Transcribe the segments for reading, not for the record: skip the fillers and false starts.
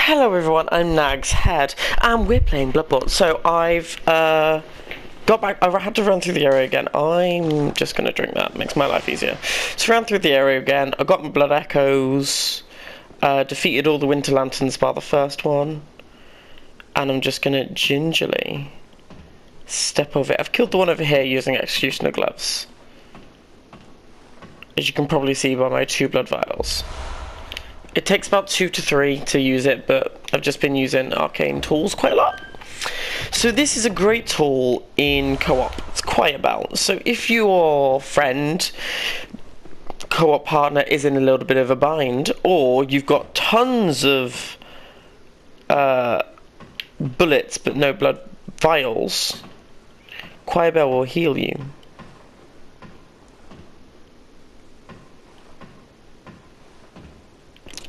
Hello everyone, I'm Nag's Head, and we're playing Bloodborne. So I've got back. I had to run through the area again. I'm just gonna drink that. Makes my life easier. So ran through the area again. I got my blood echoes. Defeated all the winter lanterns bar the first one, and I'm just gonna gingerly step over it. I've killed the one over here using executioner gloves, as you can probably see by my 2 blood vials. It takes about 2 to 3 to use it, but I've just been using arcane tools quite a lot. So this is a great tool in co-op. It's quite about. So if your friend, co-op partner is in a little bit of a bind, or you've got tons of bullets but no blood vials, Choir Bell will heal you.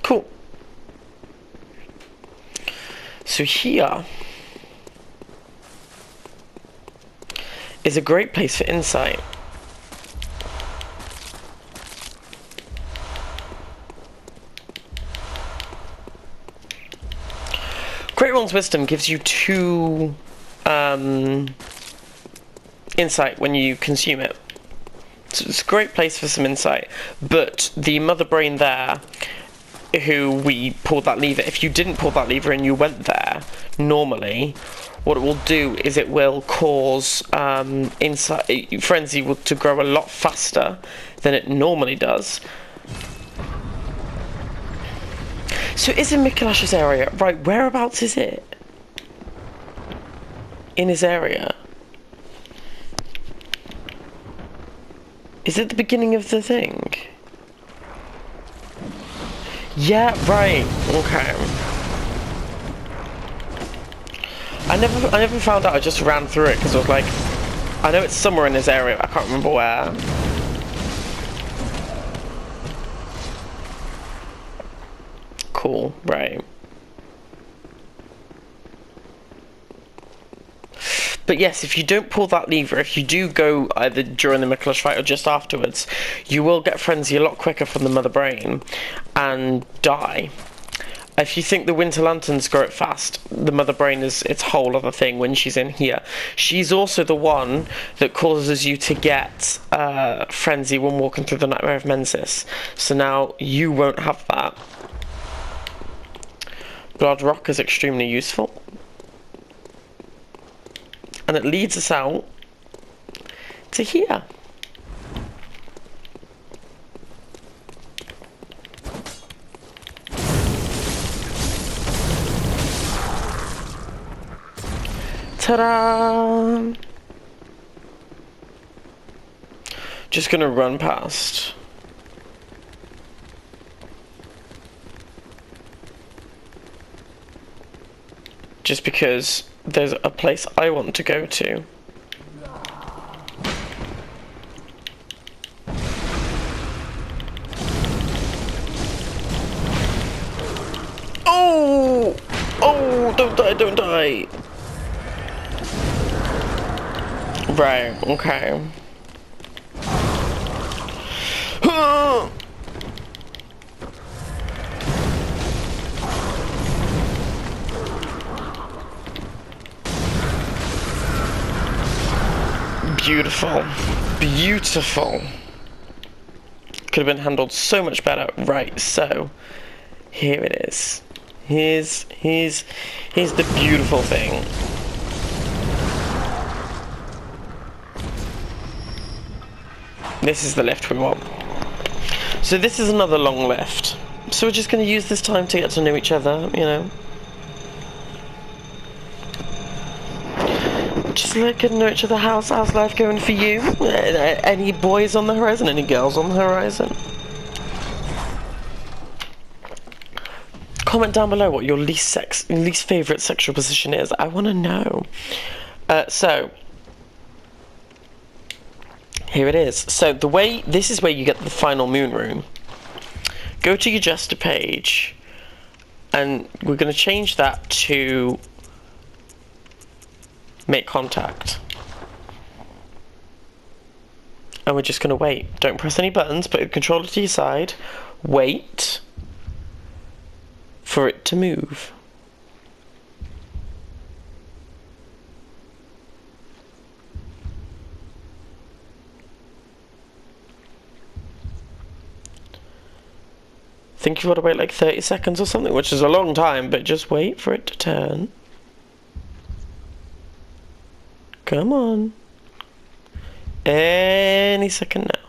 Cool. So here is a great place for insight. Great One's Wisdom gives you 2 insight when you consume it. So it's a great place for some insight. But the mother brain there, who we pulled that lever, if you didn't pull that lever and you went there normally, what it will do is it will cause frenzy to grow a lot faster than it normally does. So it's in Mikulash's area, right? Whereabouts is it in his area? Is it the beginning of the thing? Yeah, right. Okay. I never found out. I just ran through it because I was like, I know it's somewhere in this area. I can't remember where. Cool. Right. But yes, if you don't pull that lever, if you do go either during the Mikulash fight or just afterwards, you will get frenzy a lot quicker from the mother brain and die. If you think the winter lanterns grow it fast, the mother brain is its whole other thing when she's in here. She's also the one that causes you to get frenzy when walking through the Nightmare of Mensis. So now you won't have that. Blood Rock is extremely useful. And it leads us out to here. Ta-da! Just gonna run past. Just because there's a place I want to go to. Oh! Oh, don't die, don't die! Right, okay. Beautiful. Beautiful. Could have been handled so much better. Right, so here it is. Here's the beautiful thing. This is the lift we want. So this is another long lift. So we're just going to use this time to get to know each other, you know. Just like getting to know each other. How's life going for you? Any boys on the horizon? Any girls on the horizon? Comment down below what your least favourite sexual position is. I want to know. So here it is. So this is where you get the final moon room. Go to your Jester page, and we're going to change that to make contact. And we're just going to wait. Don't press any buttons, put the controller to your side, wait for it to move. think you've got to wait like 30 seconds or something, which is a long time, but just wait for it to turn. Come on. Any second now.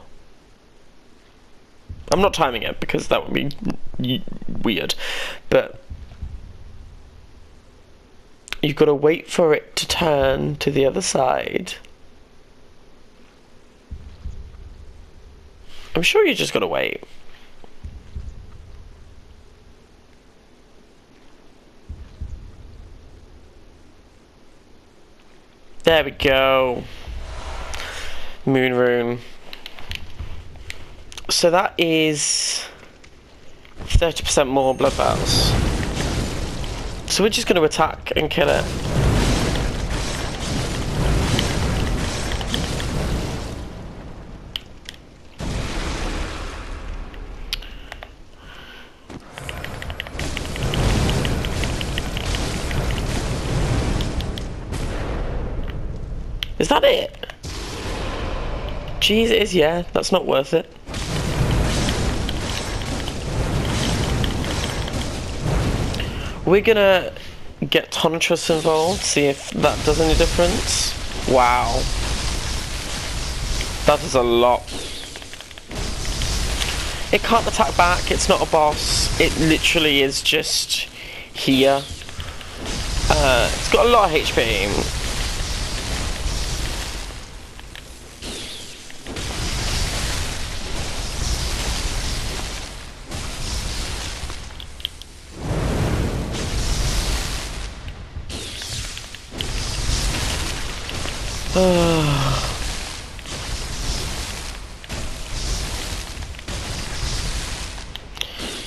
I'm not timing it because that would be weird, but you've got to wait for it to turn to the other side. I'm sure you just got to wait. There we go. Moon rune. So that is 30% more blood vials. So we're just going to attack and kill it. Is that it? Jeez, it is, yeah. That's not worth it. We're gonna get Tonitrus involved, see if that does any difference. Wow. That is a lot. It can't attack back, it's not a boss. It literally is just here. It's got a lot of HP.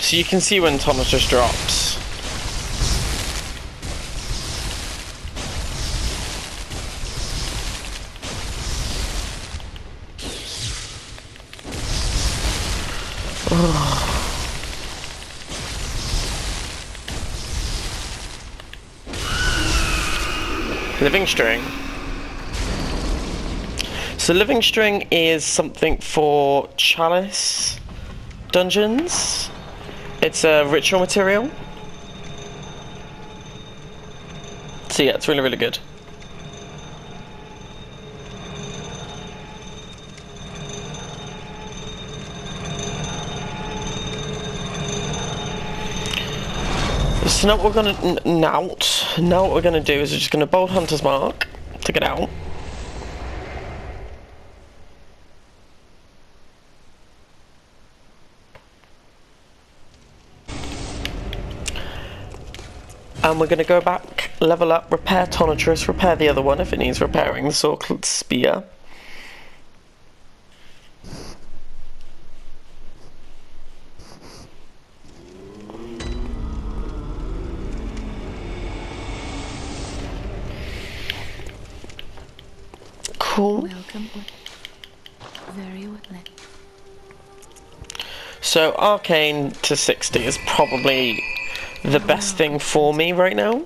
So you can see when Tonitrus drops. Living string. So living string is something for chalice dungeons. It's a ritual material. So yeah, it's really, really good. So now what we're gonna now what we're gonna do is we're just gonna bold Hunter's Mark to get out. And we're going to go back, level up, repair Tonitrus, repair the other one if it needs repairing, the Sword Spear. Cool. Welcome. Very well. So Arcane to 60 is probably the best thing for me right now,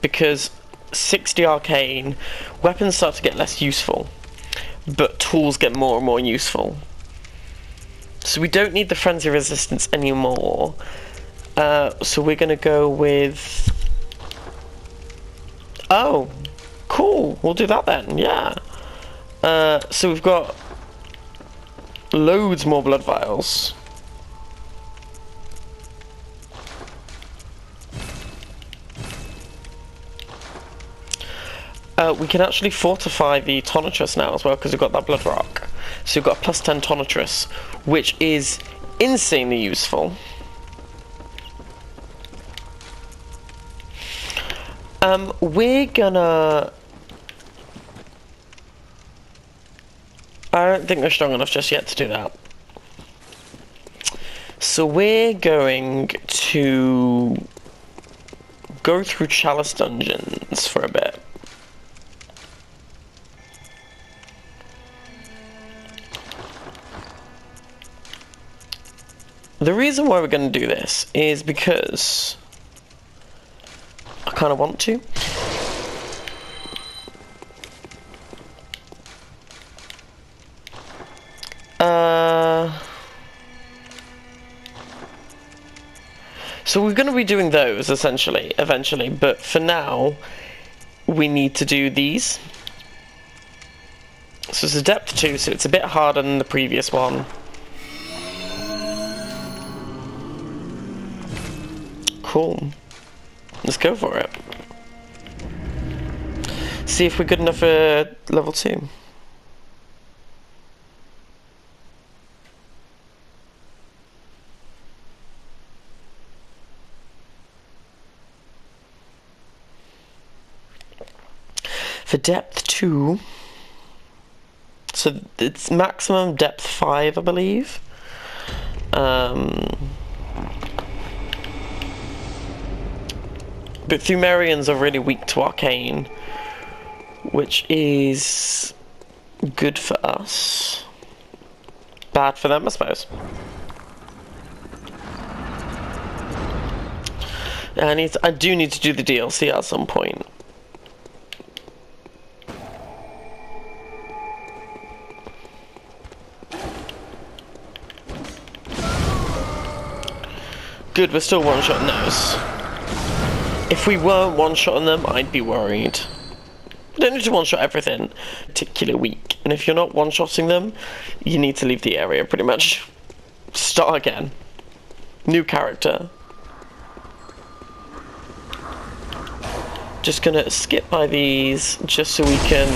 because 60 Arcane, weapons start to get less useful, but tools get more and more useful. So we don't need the Frenzy Resistance anymore, so we're going to go with... Oh, cool, we'll do that then, yeah. So we've got loads more blood vials. We can actually fortify the Tonitrus now as well, because we've got that blood rock. So we've got a plus 10 Tonitrus, which is insanely useful. We're gonna... I don't think we're strong enough just yet to do that. So we're going to go through Chalice Dungeons for a bit. The reason why we're going to do this is because I kind of want to. So we're going to be doing those, essentially, eventually, but for now, we need to do these. So it's a depth 2, so it's a bit harder than the previous one. Cool. Let's go for it. See if we're good enough for level 2. For depth 2, so it's maximum depth 5, I believe. But Thumerians are really weak to arcane, which is good for us. Bad for them, I suppose. I do need to do the DLC at some point. Good, we're still one-shotting those. If we weren't one-shotting them, I'd be worried. You don't need to one-shot everything. Particularly weak. And if you're not one-shotting them, you need to leave the area, pretty much. Start again. New character. Just gonna skip by these, just so we can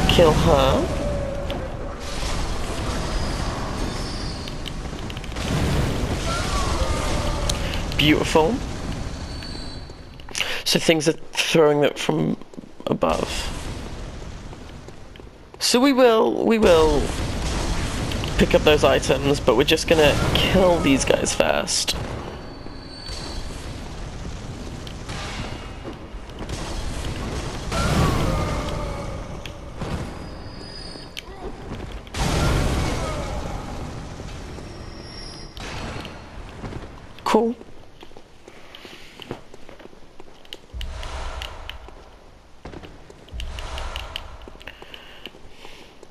kill her. Beautiful. So things are throwing it from above. So we will pick up those items, but we're just gonna kill these guys first. Cool.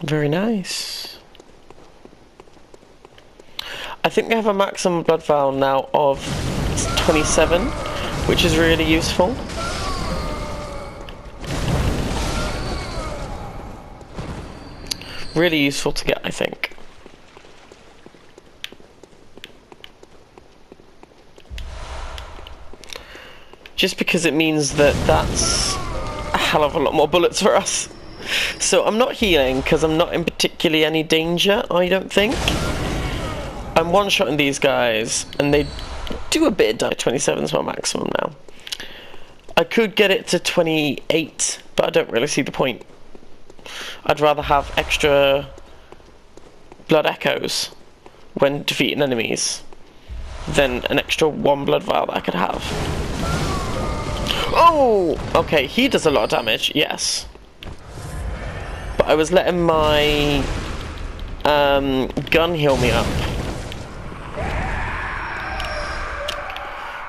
Very nice. I think we have a maximum blood vial now of 27, which is really useful. Really useful to get, I think. Just because it means that that's a hell of a lot more bullets for us. So I'm not healing because I'm not in particularly any danger, I don't think. I'm one-shotting these guys and they do a bit of damage. 27 is my maximum now. I could get it to 28, but I don't really see the point. I'd rather have extra blood echoes when defeating enemies than an extra 1 blood vial that I could have. Oh! Okay, he does a lot of damage, yes. But I was letting my gun heal me up.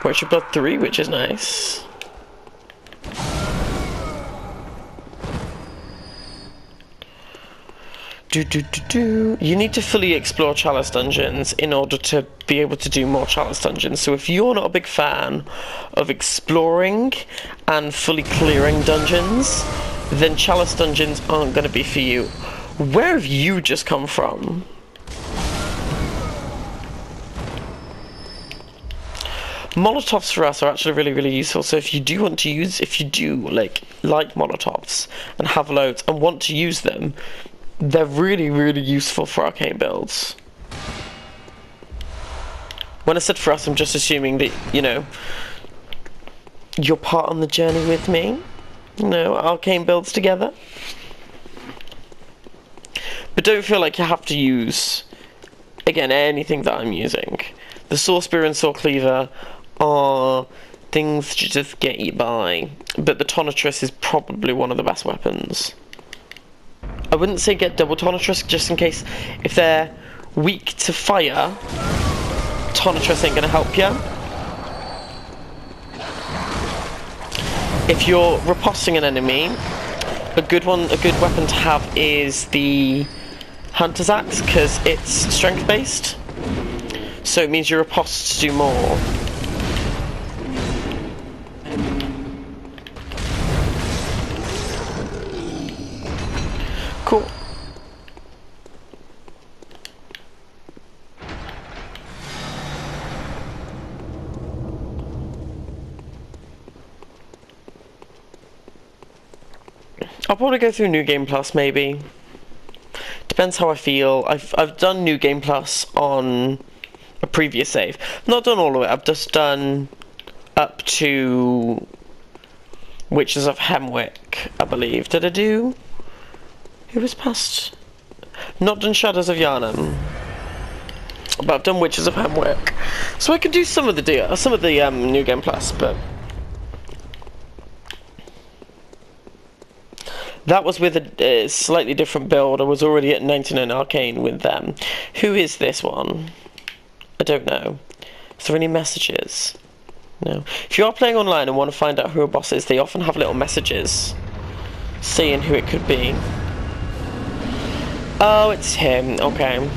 Which blood 3, which is nice. You need to fully explore Chalice dungeons in order to be able to do more Chalice dungeons. So if you're not a big fan of exploring and fully clearing dungeons, then Chalice dungeons aren't going to be for you. Where have you just come from? Molotovs for us are actually really, really useful. So if you do want to use, if you do like Molotovs and have loads and want to use them, they're really, really useful for arcane builds. When I said for us, I'm just assuming that, you know, you're part on the journey with me. You know, arcane builds together. But don't feel like you have to use, again, anything that I'm using. The Sword Spear and Sword Cleaver are things to just get you by. But the Tonitrus is probably one of the best weapons. I wouldn't say get double Tonitrus, just in case if they're weak to fire, Tonitrus ain't gonna help you. If you're riposting an enemy, a good weapon to have is the Hunter's Axe, because it's strength based. So it means your riposts do more. I'll probably go through New Game Plus, maybe. Depends how I feel. I've done New Game Plus on a previous save. Not done all of it. I've just done up to Witches of Hemwick, I believe. Did I do? Who was past? Not done Shadows of Yharnam, but I've done Witches of Hemwick, so I can do some of the New Game Plus. But that was with a slightly different build. I was already at 99 Arcane with them. Who is this one? I don't know. Is there any messages? No. If you are playing online and want to find out who a boss is, they often have little messages saying who it could be. Oh, it's him. Okay.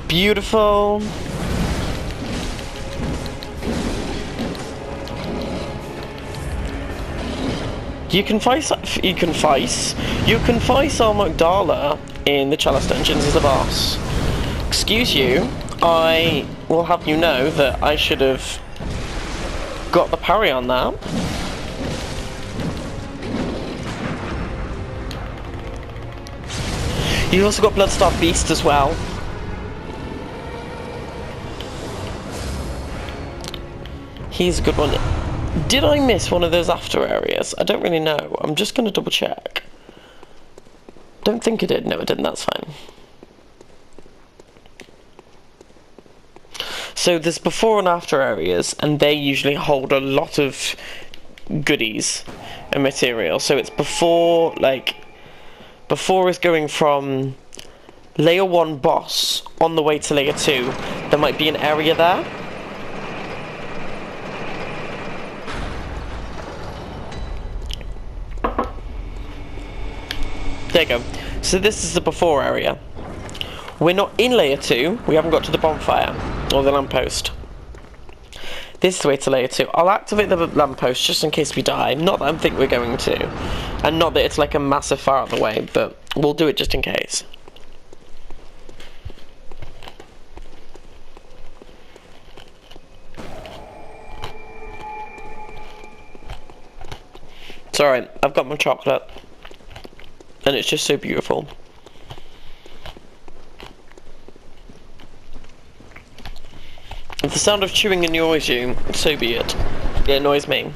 Beautiful. You can fight Magdala in the Chalice Dungeons as a boss. Excuse you, I will have you know that I should have got the parry on that. You've also got Bloodstarved Beast as well. He's a good one. Did I miss one of those after areas? I don't really know. I'm just going to double check. Don't think I did. No, I didn't. That's fine. So there's before and after areas, and they usually hold a lot of goodies and material. So it's before, like, before is going from layer 1 boss on the way to layer 2. There might be an area there. There you go. So this is the before area. We're not in layer 2. We haven't got to the bonfire or the lamppost. This is the way to layer 2. I'll activate the lamppost just in case we die. Not that I think we're going to. And not that it's like a massive far out of the way, but we'll do it just in case. It's alright. I've got my chocolate. And it's just so beautiful. If the sound of chewing annoys you, so be it. It annoys me.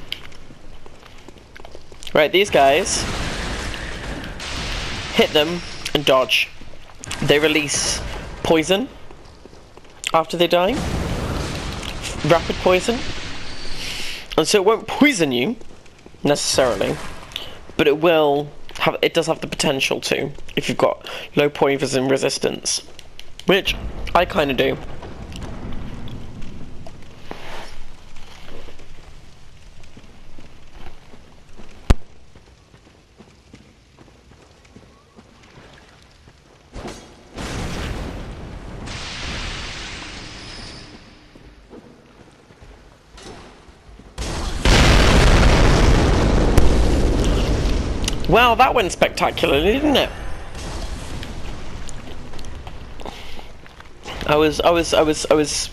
Right, these guys, hit them and dodge. They release poison after they die. Rapid poison. And so it won't poison you, necessarily, but it will have, it does have the potential to, if you've got low poison resistance, which I kind of do. Well, that went spectacularly, didn't it? I was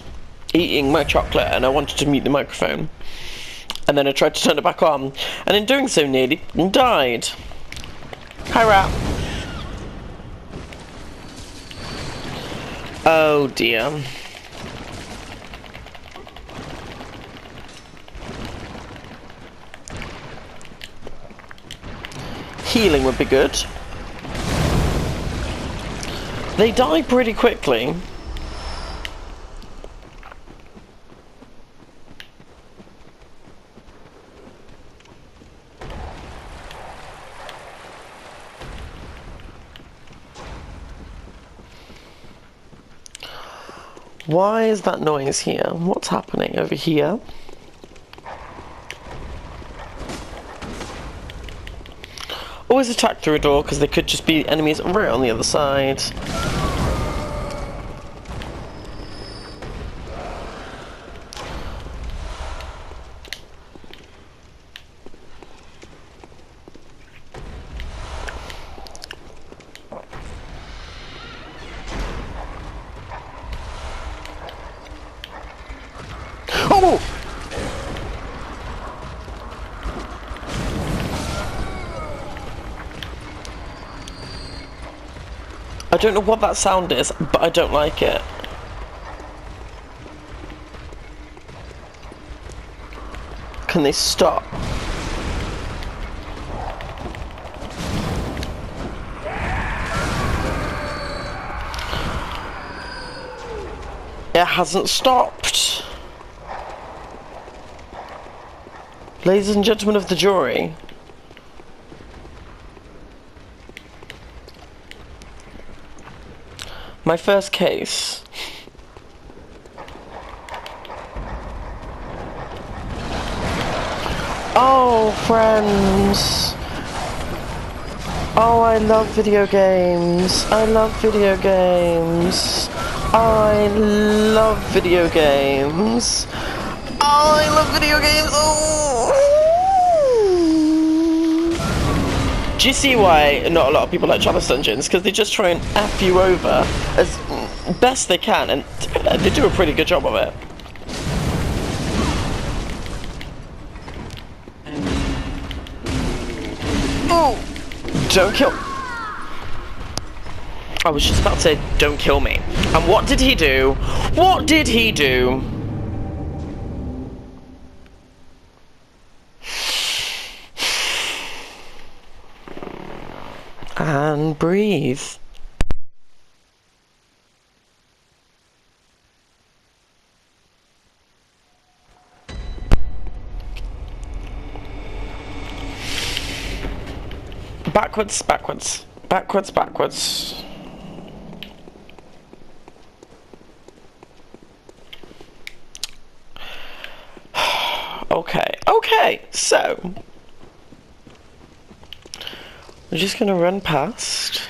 eating my chocolate and I wanted to mute the microphone, and then I tried to turn it back on, and in doing so nearly died. Hi, Rat. Oh dear. Healing would be good. They die pretty quickly. Why is that noise here? What's happening over here? Always attack through a door, because there could just be enemies right on the other side. Oh! I don't know what that sound is, but I don't like it. Can they stop? It hasn't stopped. Ladies and gentlemen of the jury. My first case. Oh, friends. Oh, I love video games. I love video games. I love video games. Oh, I love video games. Oh. Do you see why not a lot of people like Chalice Dungeons? Because they just try and F you over as best they can, and they do a pretty good job of it. Oh! Don't kill. I was just about to say, don't kill me. And what did he do? What did he do? And breathe. Backwards, backwards, backwards, backwards. Okay, so we're just gonna run past.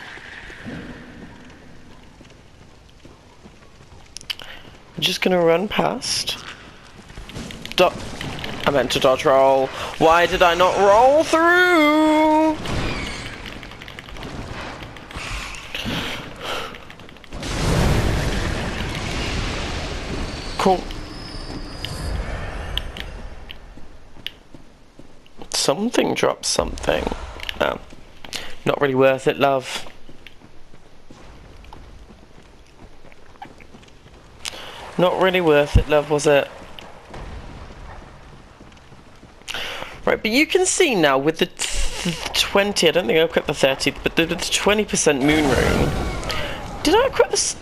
We're just gonna run past. I meant to dodge roll. Why did I not roll through? Cool. Something dropped something. Oh. Not really worth it, love. Not really worth it, love, was it? Right, but you can see now with the 20, I don't think I equipped the 30, but the 20% moon rune. Did I equip this?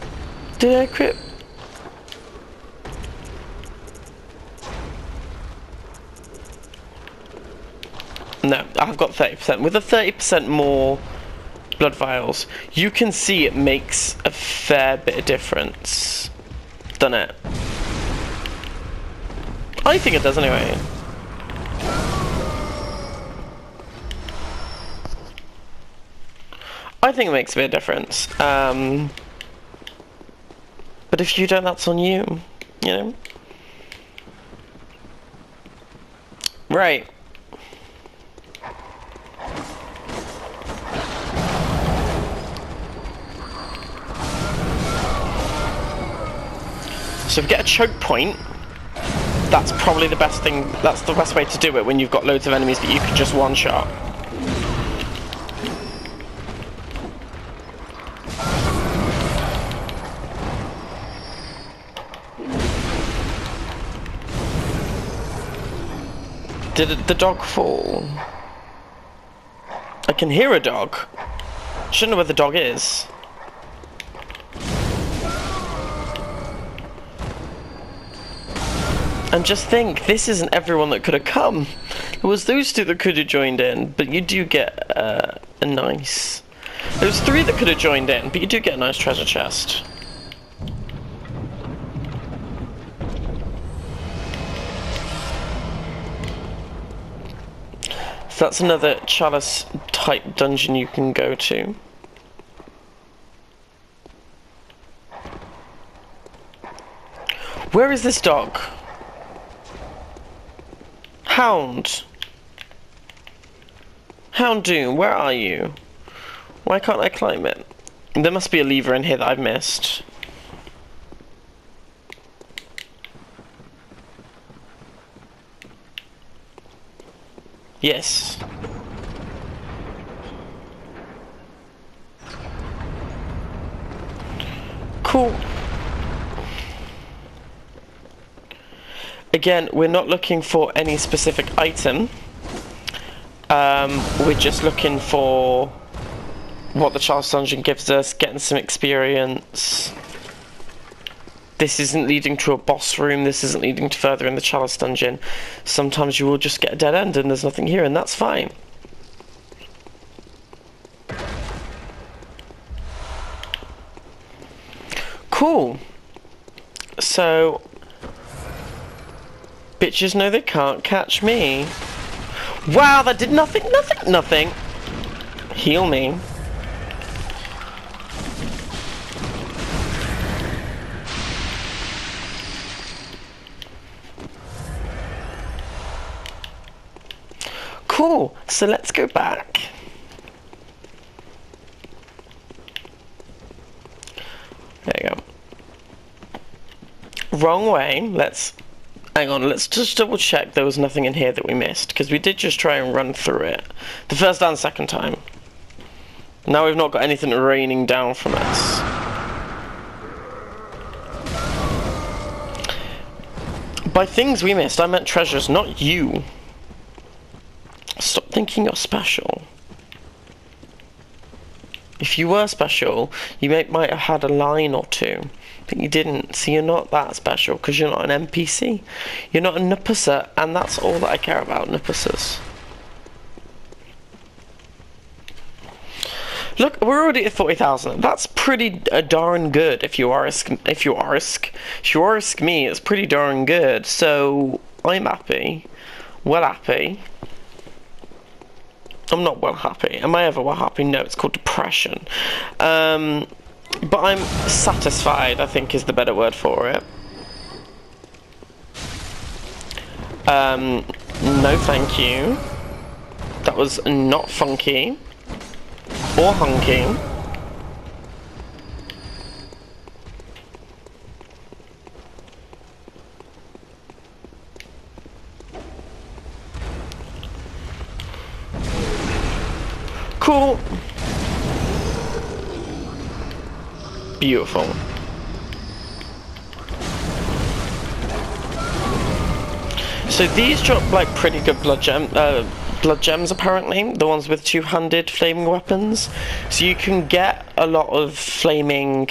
Did I equip? No, I've got 30%. With the 30% more blood vials, you can see it makes a fair bit of difference. Doesn't it? I think it does anyway. I think it makes a bit of difference. But if you don't, that's on you. You know? Right. So if you get a choke point, that's probably the best thing, that's the best way to do it when you've got loads of enemies that you can just one-shot. Did the dog fall? I can hear a dog. Shouldn't know where the dog is. And just think, this isn't everyone that could have come. It was those two that could have joined in, but you do get a nice... There was 3 that could have joined in, but you do get a nice treasure chest. So that's another Chalice type dungeon you can go to. Where is this dog? Hound. Houndoom, where are you? Why can't I climb it? There must be a lever in here that I've missed. Yes. Cool. Again, we're not looking for any specific item. We're just looking for what the Chalice Dungeon gives us, getting some experience. This isn't leading to a boss room, this isn't leading to further in the Chalice Dungeon. Sometimes you will just get a dead end and there's nothing here, and that's fine. Cool. So, bitches know they can't catch me. Wow, that did nothing, nothing, nothing. Heal me. Cool, so let's go back. There you go. Wrong way, hang on, let's just double check there was nothing in here that we missed, because we did just try and run through it. The first and second time. Now we've not got anything raining down from us. By things we missed, I meant treasures, not you. Stop thinking you're special. If you were special, you might have had a line or two, but you didn't, so you're not that special, because you're not an NPC. You're not a Nupusser, and that's all that I care about, Nupussers. Look, we're already at 40,000. That's pretty darn good, if you ask me, it's pretty darn good, so I'm happy. Well happy. I'm not well happy. Am I ever well happy? No, it's called depression. But I'm satisfied, I think is the better word for it. No thank you. That was not funky. Or hunky. Cool. Beautiful. So these drop like pretty good blood gems apparently, the ones with two-handed flaming weapons. So you can get a lot of flaming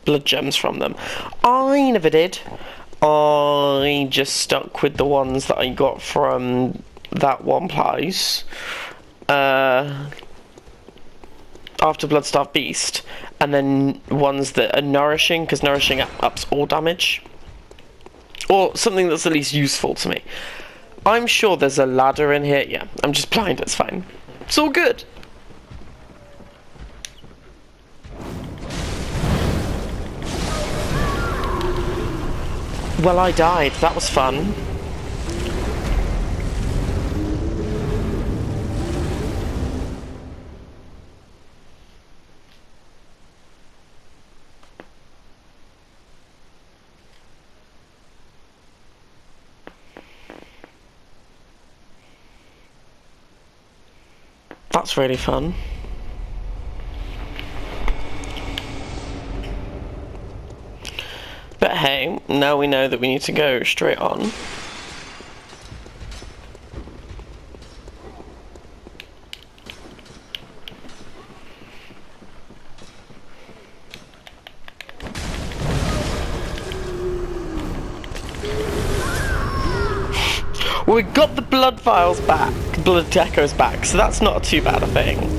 blood gems from them. I never did. I just stuck with the ones that I got from that one place. After Bloodstarved Beast, and then ones that are nourishing, because nourishing ups all damage. Or something that's at least useful to me. I'm sure there's a ladder in here. Yeah, I'm just blind, it's fine. It's all good. Well, I died. That was fun. That's really fun. But hey, now we know that we need to go straight on. Well, we got the blood vials back, blood echoes back, so that's not too bad a thing.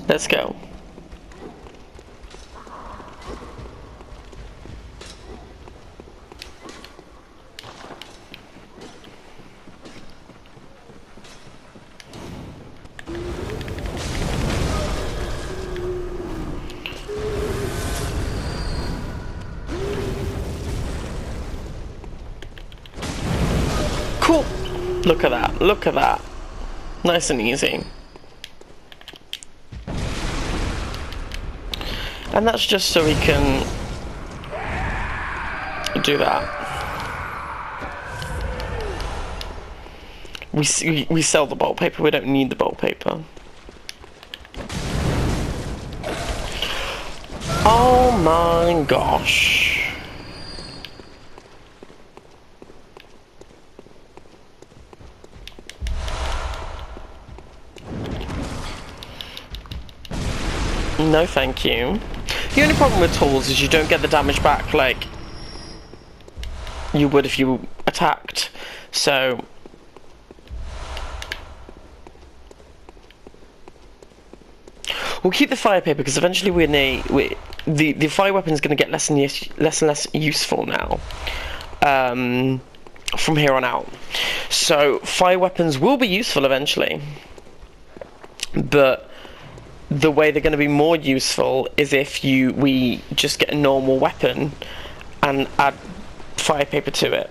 Let's go. Look at that. Look at that. Nice and easy. And that's just so we can do that. We sell the bolt paper, we don't need the bolt paper. Oh my gosh. No thank you. The only problem with tools is you don't get the damage back like you would if you attacked. So we'll keep the fire paper because eventually the fire weapon is going to get less and less useful now from here on out. So fire weapons will be useful eventually, but the way they're going to be more useful is if we just get a normal weapon and add fire paper to it.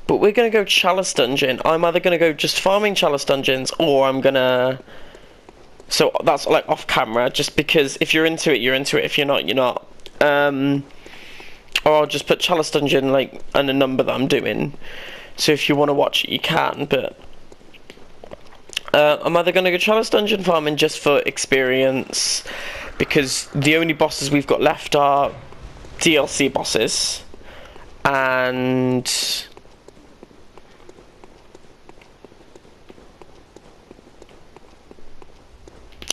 But we're going to go Chalice Dungeon. I'm either going to go just farming Chalice Dungeons, or I'm going to... So that's like off camera, just because if you're into it, you're into it. If you're not, you're not. Or I'll just put Chalice Dungeon like and a number that I'm doing. So if you want to watch it, you can. But I'm either going to go Chalice Dungeon farming just for experience, because the only bosses we've got left are DLC bosses. And...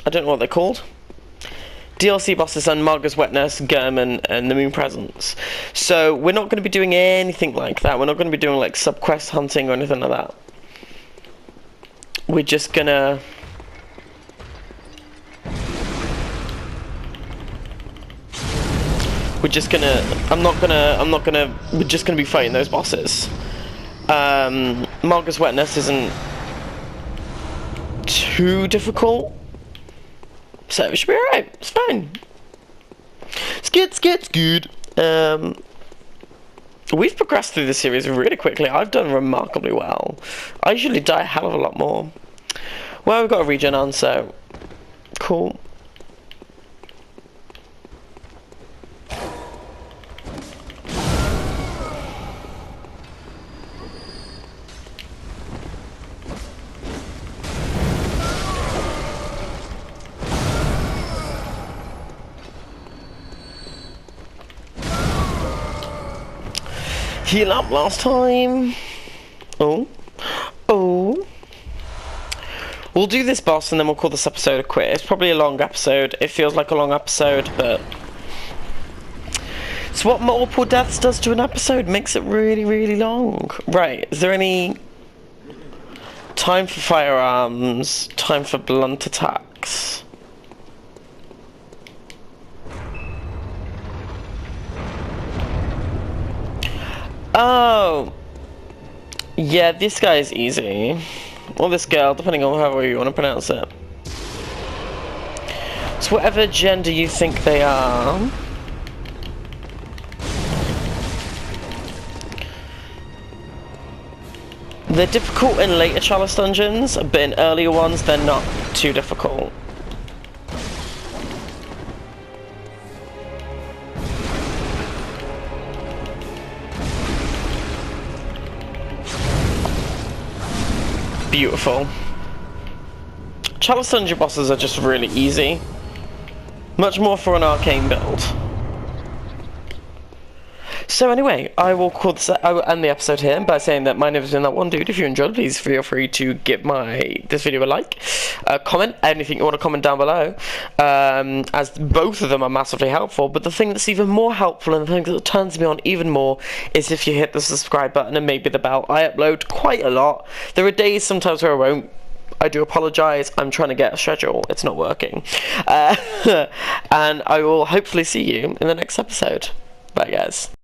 I don't know what they're called. DLC bosses and Marga's Wetness, Gurm, and the Moon Presence. So we're not going to be doing anything like that. We're not going to be doing like sub-quest hunting or anything like that. We're just gonna... We're just gonna... We're just gonna be fighting those bosses. Marga's Wetness isn't too difficult. So it should be alright, it's fine. It's good. We've progressed through this series really quickly. I've done remarkably well. I usually die a hell of a lot more. Well, we've got a regen on, so cool. Heal up last time. Oh. We'll do this boss and then we'll call this episode a quit. It's probably a long episode. It feels like a long episode, but it's what multiple deaths does to an episode. Makes it really, really long. Right, is there any time for firearms? Time for blunt attacks? Oh, yeah, this guy is easy. Or this girl, depending on however you want to pronounce it. So whatever gender you think they are. They're difficult in later Chalice Dungeons, but in earlier ones they're not too difficult. Beautiful. Chalice Dungeon bosses are just really easy. Much more for an arcane build. So anyway, I will end the episode here by saying that my name has been That One Dude. If you enjoyed, please feel free to give this video a like, comment, anything you want to comment down below, as both of them are massively helpful. But the thing that's even more helpful and the thing that turns me on even more is if you hit the subscribe button and maybe the bell. I upload quite a lot. There are days sometimes where I won't. I do apologise. I'm trying to get a schedule. It's not working. And I will hopefully see you in the next episode. Bye, guys.